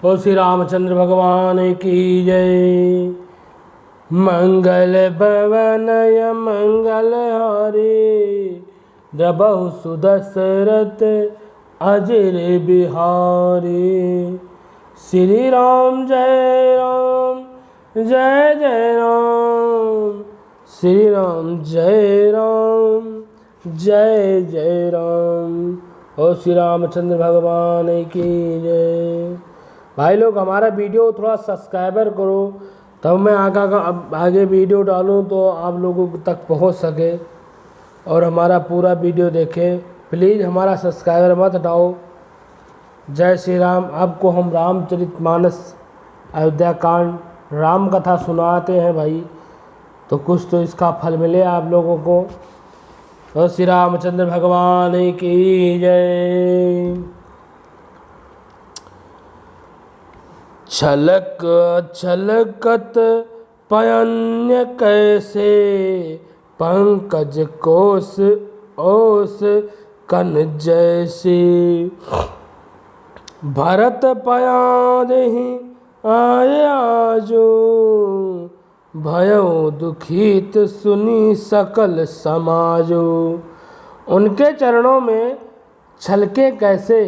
ओ श्री रामचंद्र भगवान की जय। मंगल भवनय मंगल हारे, द्रबहु सुदशरथ अजर बिहारी। श्री राम जय राम जय जय राम, श्री राम जय राम जय जय राम। ओ श्री रामचंद्र भगवान की जय। भाई लोग हमारा वीडियो थोड़ा सब्सक्राइबर करो, तब मैं आगे वीडियो डालूं तो आप लोगों तक पहुंच सके और हमारा पूरा वीडियो देखें। प्लीज़ हमारा सब्सक्राइबर मत हटाओ। जय श्री राम। आपको हम रामचरितमानस अयोध्या कांड राम कथा सुनाते हैं भाई, तो कुछ तो इसका फल मिले आप लोगों को। तो श्री रामचंद्र भगवान की जय। छलक छलकत पयन्य कैसे, पंकज कोस ओस कन जैसे। भरत पयादहि आए आजो, भयो दुखित सुनी सकल समाजो। उनके चरणों में छलके कैसे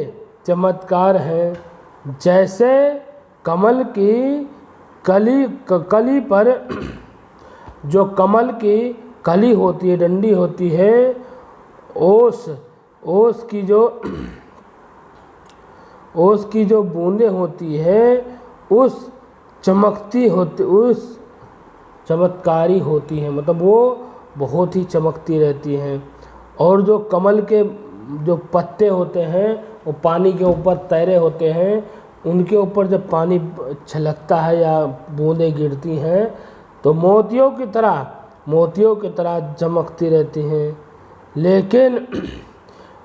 चमत्कार हैं, जैसे कमल की कली पर जो कमल की कली होती है, डंडी होती है, ओस की जो बूंदें होती है, उस चमत्कारी होती हैं, मतलब वो बहुत ही चमकती रहती हैं। और जो कमल के जो पत्ते होते हैं वो पानी के ऊपर तैरे होते हैं, उनके ऊपर जब पानी छलकता है या बूंदें गिरती हैं तो मोतियों की तरह चमकती रहती हैं। लेकिन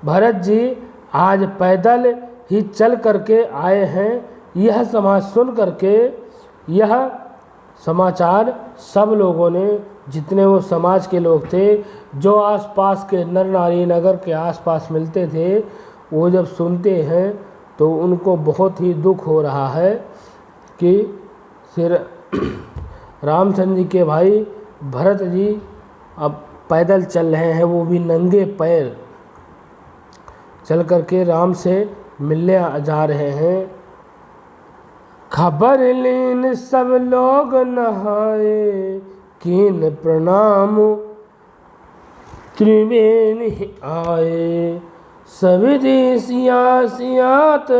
भरत जी आज पैदल ही चल करके आए हैं। यह समाचार सब लोगों ने, जितने वो समाज के लोग थे जो आसपास के नर नारी नगर के आसपास मिलते थे, वो जब सुनते हैं तो उनको बहुत ही दुख हो रहा है कि फिर रामचंद्र जी के भाई भरत जी अब पैदल चल रहे हैं, वो भी नंगे पैर चल करके राम से मिलने जा रहे हैं। खबर लीन सब लोग नहाए, कीन प्रणाम त्रिवेणी आए। सविधि सियात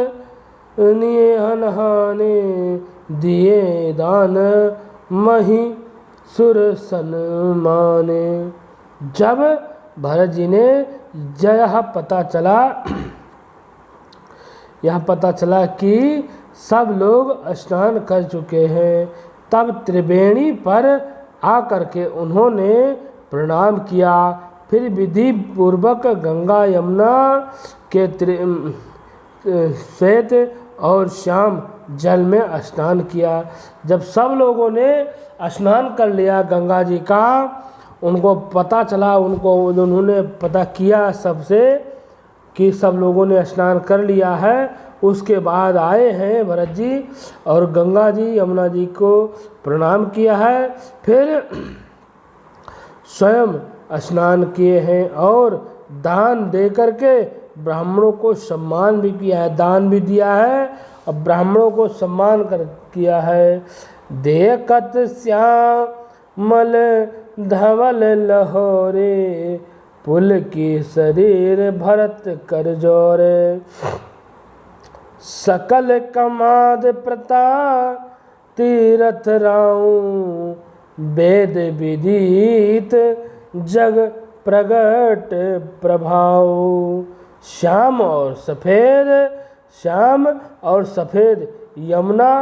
निये हनहाने, दिए दान मही सुर सन्माने। जब भरत जी ने यह पता चला कि सब लोग स्नान कर चुके हैं, तब त्रिवेणी पर आकर के उन्होंने प्रणाम किया। फिर विधि पूर्वक गंगा यमुना के श्वेत और श्याम जल में स्नान किया। जब सब लोगों ने स्नान कर लिया गंगा जी का, उनको पता चला, उन्होंने पता किया सबसे कि सब लोगों ने स्नान कर लिया है, उसके बाद आए हैं भरत जी और गंगा जी यमुना जी को प्रणाम किया है। फिर स्वयं स्नान किए हैं और दान दे करके ब्राह्मणों को सम्मान भी किया है, दान भी दिया है और ब्राह्मणों को सम्मान किया है। देखत श्यामल धवल लहोरे, पुल की शरीर भरत कर जोरे। सकल कमाद प्रता तीरथ राऊं, वेद विदित जग प्रगट प्रभाव। श्याम और सफ़ेद यमुना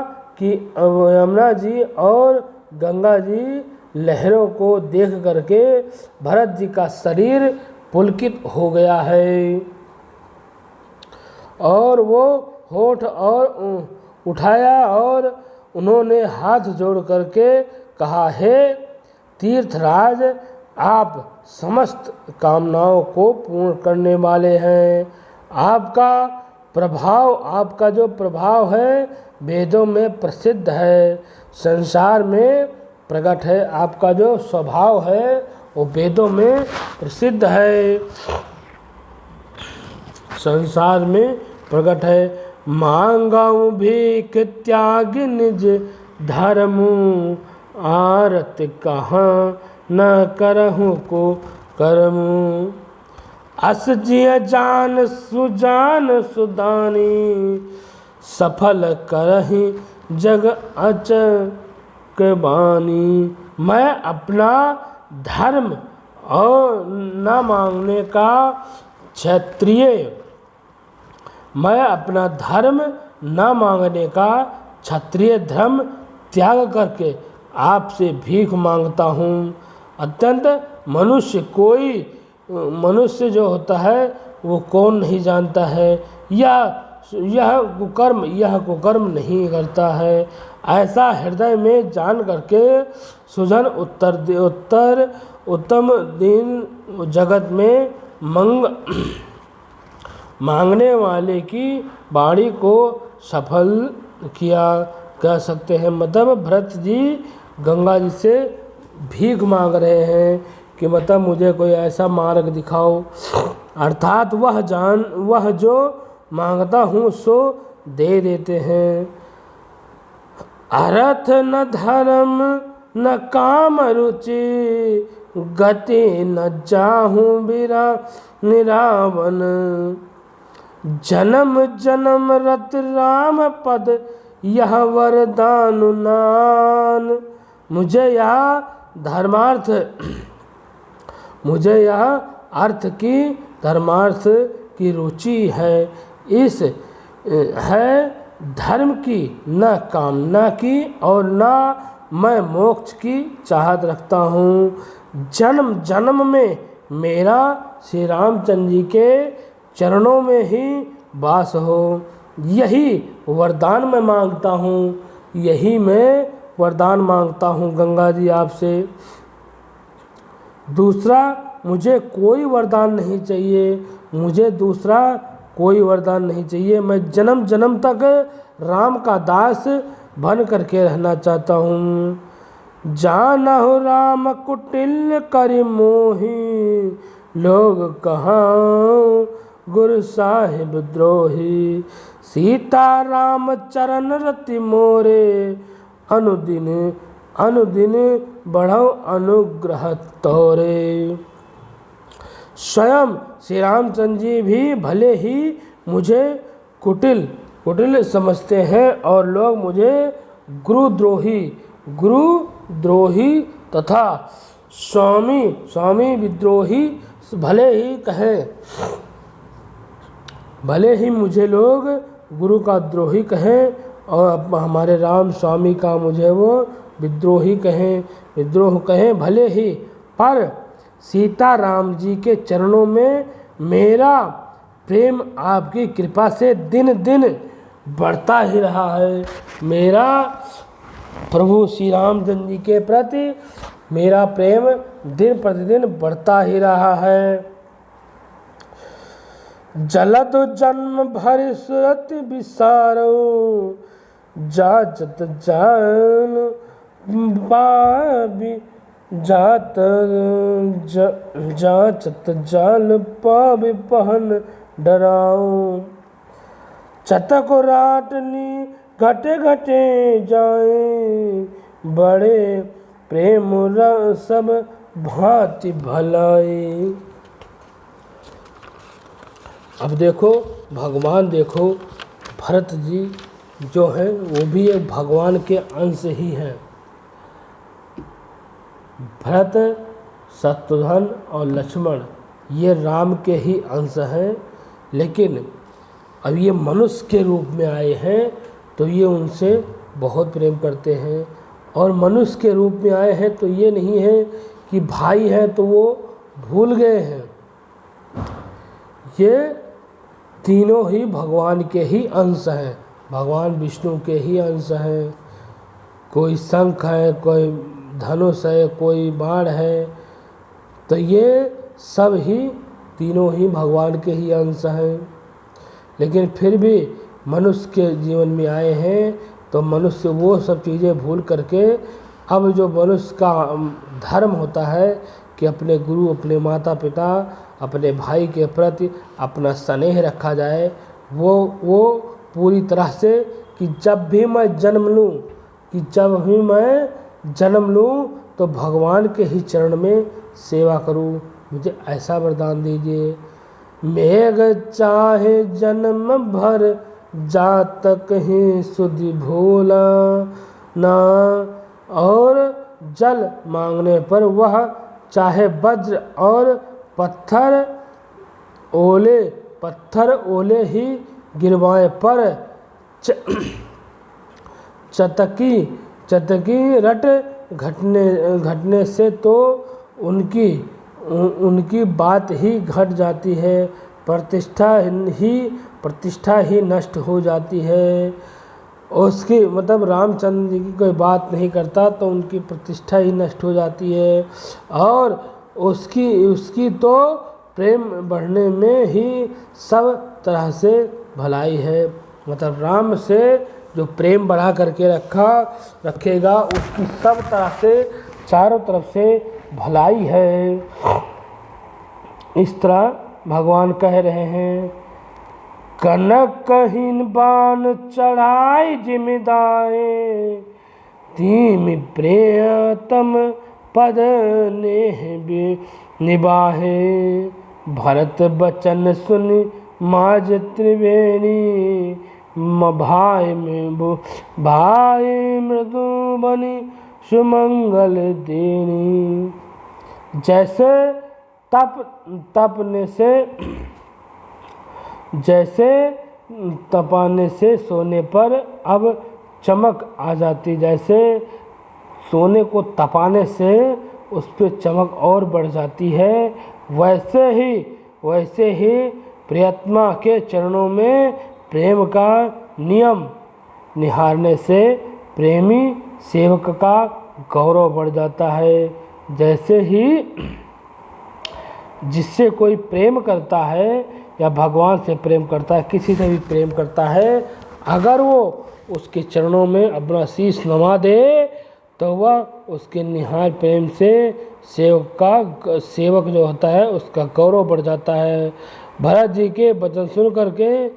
जी और गंगा जी लहरों को देख करके भरत जी का शरीर पुलकित हो गया है और वो होठ और उठाया और उन्होंने हाथ जोड़ करके कहा, हे तीर्थराज, आप समस्त कामनाओं को पूर्ण करने वाले हैं। आपका प्रभाव, आपका जो प्रभाव है वेदों में प्रसिद्ध है, संसार में प्रकट है। आपका जो स्वभाव है वो वेदों में प्रसिद्ध है, संसार में प्रकट है। मांगाऊं भीख त्याग निज धर्म, आरत कहाँ न करहूँ को कर्म। अस जिय जान सुजान सुदानी, सफल करहि जग अचक बानी। मैं अपना धर्म और न मांगने का क्षत्रिय, मैं अपना धर्म न मांगने का क्षत्रिय धर्म त्याग करके आपसे भीख मांगता हूँ। अत्यंत मनुष्य जो होता है वो कौन नहीं जानता है, यह कुकर्म नहीं करता है। ऐसा हृदय में जान करके सुजन उत्तम दिन जगत में मांगने वाले की वाणी को सफल किया, कह सकते हैं। मतलब भरत जी गंगा जी से भीख मांग रहे हैं कि मतलब मुझे कोई ऐसा मार्ग दिखाओ, अर्थात वह जो मांगता हूँ सो दे देते हैं। अर्थ न धर्म न काम रुचि, गति न जाहूँ बिरा निरावन। जन्म जन्म रत राम पद यह वरदान नान। मुझे यह अर्थ की धर्मार्थ की रुचि है, इस है धर्म की न कामना की और न मैं मोक्ष की चाहत रखता हूँ। जन्म जन्म में मेरा श्री रामचंद्र जी के चरणों में ही वास हो, यही वरदान मैं मांगता हूँ, यही मैं वरदान मांगता हूँ गंगा जी आपसे। दूसरा मुझे कोई वरदान नहीं चाहिए, मुझे दूसरा कोई वरदान नहीं चाहिए। मैं जन्म जन्म तक राम का दास बन करके रहना चाहता हूँ। जानहु राम कुटिल करि मोहि, लोग कहाँ गुरु साहिब द्रोही। सीता राम चरण रति मोरे, अनुदिन अनुदिन बढ़ो अनुग्रह तोरे। स्वयं श्री रामचंद्र जी भी भले ही मुझे कुटिल समझते हैं और लोग मुझे गुरुद्रोही तथा स्वामी विद्रोही भले ही कहें, भले ही मुझे लोग गुरु का द्रोही कहें और हमारे राम स्वामी का मुझे वो विद्रोह कहें भले ही, पर सीता राम जी के चरणों में मेरा प्रेम आपकी कृपा से दिन दिन बढ़ता ही रहा है। मेरा प्रभु श्री रामचंद्र जी के प्रति मेरा प्रेम दिन प्रतिदिन बढ़ता ही रहा है। जलद जन्म भरि सुरति विसारो, जाचत जान पाबी जाचत जाल पाबी पहन डराओ। चतक राटनी घटे घटे जाए, बड़े प्रेम सब भांति भलाई। अब देखो भगवान, देखो भरत जी जो है वो भी एक भगवान के अंश ही हैं। भरत, शत्रुघ्न और लक्ष्मण ये राम के ही अंश हैं, लेकिन अब ये मनुष्य के रूप में आए हैं तो ये उनसे बहुत प्रेम करते हैं। और मनुष्य के रूप में आए हैं तो ये नहीं है कि भाई हैं तो वो भूल गए हैं। ये तीनों ही भगवान के ही अंश हैं, भगवान विष्णु के ही अंश हैं। कोई शंख है, कोई धनुष है, कोई बाण है, तो ये सब ही तीनों ही भगवान के ही अंश हैं। लेकिन फिर भी मनुष्य के जीवन में आए हैं तो मनुष्य वो सब चीज़ें भूल करके अब जो मनुष्य का धर्म होता है कि अपने गुरु, अपने माता पिता, अपने भाई के प्रति अपना स्नेह रखा जाए, वो पूरी तरह से कि जब भी मैं जन्म लूँ तो भगवान के ही चरण में सेवा करूँ, मुझे ऐसा वरदान दीजिए। मेघ चाहे जन्म भर जातक ही सुधि भोला ना, और जल मांगने पर वह चाहे वज्र और पत्थर ओले ही गिरवाए, पर चतकी रट घटने से तो उनकी बात ही घट जाती है, प्रतिष्ठा ही नष्ट हो जाती है। उसकी मतलब रामचंद्र जी की कोई बात नहीं करता तो उनकी प्रतिष्ठा ही नष्ट हो जाती है, और उसकी तो प्रेम बढ़ने में ही सब तरह से भलाई है। मतलब राम से जो प्रेम बढ़ा करके रखेगा उसकी सब तरह से चारों तरफ से भलाई है। इस तरह भगवान कह रहे हैं, कनकहीन बान चढ़ाई जिमिदाए, तीम प्रियतम पद नेह निबाहे, भरत बचन सुन माज त्रिवेणी, भाई मृदु बनी सुमंगल देनी। जैसे तपाने से सोने पर अब चमक आ जाती, जैसे सोने को तपाने से उस पर चमक और बढ़ जाती है, वैसे ही प्रियतमा के चरणों में प्रेम का नियम निहारने से प्रेमी सेवक का गौरव बढ़ जाता है। जैसे ही जिससे कोई प्रेम करता है या भगवान से प्रेम करता है, किसी से भी प्रेम करता है, अगर वो उसके चरणों में अपना शीश नवा दे तो वह उसके निहार प्रेम से सेवक जो होता है उसका गौरव बढ़ जाता है। भरत जी के वचन सुन करके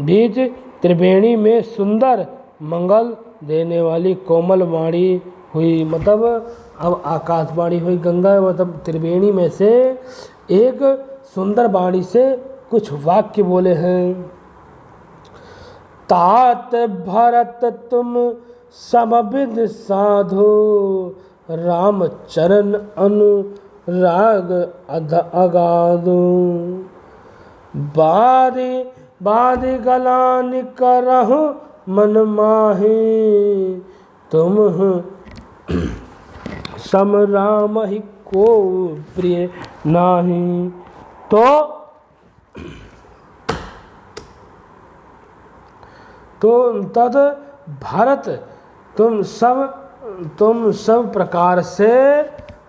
बीच त्रिवेणी में सुंदर मंगल देने वाली कोमल वाणी हुई, मतलब अब आकाशवाणी हुई। गंगा मतलब त्रिवेणी में से एक सुंदर वाणी से कुछ वाक्य बोले हैं। तात भरत तुम समविद साधो, राम चरण अनुराग अगाधो, बादी गलान करहु मन माही, तुम सम राम ही को प्रिय नाही। तो तद भरत तुम सब प्रकार से,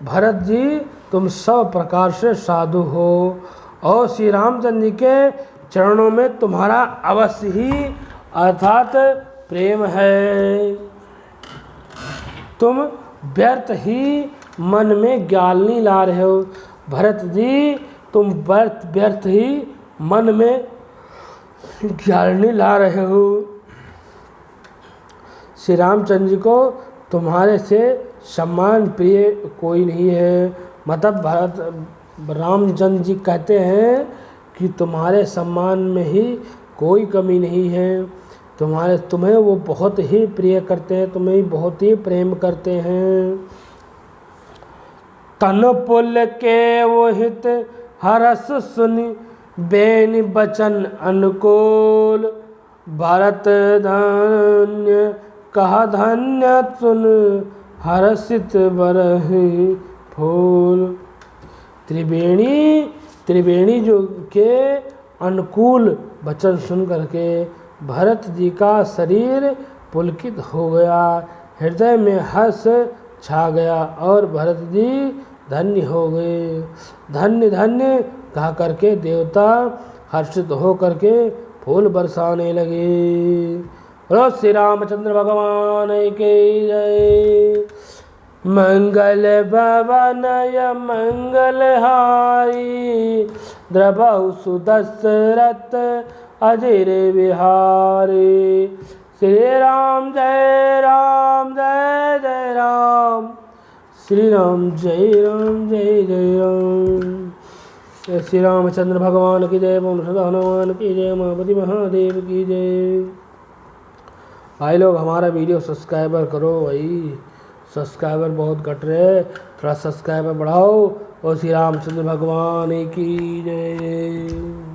भरत जी तुम सब प्रकार से साधु हो, और श्री रामचंद्र जी के चरणों में तुम्हारा अवश्य ही अर्थात प्रेम है। तुम व्यर्थ ही मन में ग्यालनी ला रहे हो, भरत जी तुम व्यर्थ ही मन में ग्यालनी ला रहे हो। श्री रामचंद्र जी को तुम्हारे से सम्मान प्रिय कोई नहीं है। मतलब रामचंद्र जी कहते हैं कि तुम्हारे सम्मान में ही कोई कमी नहीं है, तुम्हें वो बहुत ही प्रिय करते हैं, तुम्हें बहुत ही प्रेम करते हैं। तन पुल के वो हित हरस सुनि, बेनि बचन अनुकूल, भरत धन्य कहा धन्य सुन, हर्षित बरहि फूल। त्रिवेणी जो के अनुकूल वचन सुन करके भरत जी का शरीर पुलकित हो गया, हृदय में हर्ष छा गया और भरत जी धन्य हो गए। धन्य धन्य कहा करके देवता हर्षित हो करके फूल बरसाने लगे। बोलो श्री रामचंद्र भगवान की जय। मंगल भवनय मंगलहारी द्रवहु सुदशरथ अजिर बिहारी। श्री राम जय राम जय जय राम। श्री राम जय राम जय जय राम। श्री रामचंद्र भगवान की जय। ओम सदा हनुमान की जय। उमापति महादेव की जय। भाई लोग हमारा वीडियो सब्सक्राइबर करो भाई, सब्सक्राइबर बहुत घट रहे, थोड़ा सब्सक्राइबर बढ़ाओ। और श्री रामचंद्र भगवान की जय।